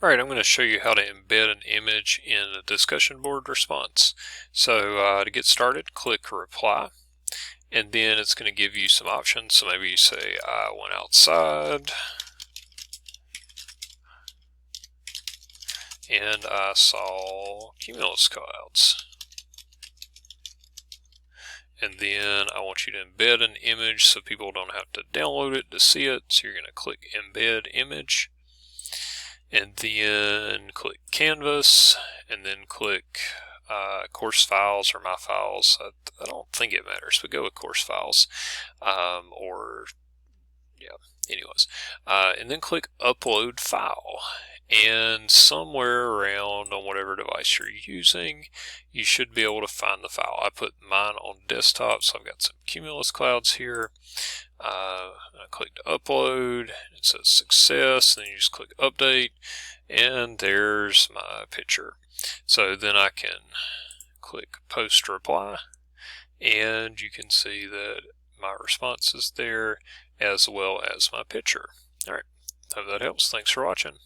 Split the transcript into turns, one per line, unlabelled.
Alright, I'm going to show you how to embed an image in a discussion board response. So to get started, click reply, and then it's going to give you some options. So maybe you say, I went outside and I saw cumulus clouds. And then I want you to embed an image so people don't have to download it to see it. So you're going to click embed image, and then click canvas, and then click course files or my files. I don't think it matters, but go with course files, and then click upload file. And somewhere around on whatever device you're using, you should be able to find the file. I put mine on desktop, so I've got some cumulus clouds here. I clicked upload, it says success, then you just click update, and there's my picture. So then I can click post reply, and you can see that my response is there as well as my picture. Alright, hope that helps. Thanks for watching.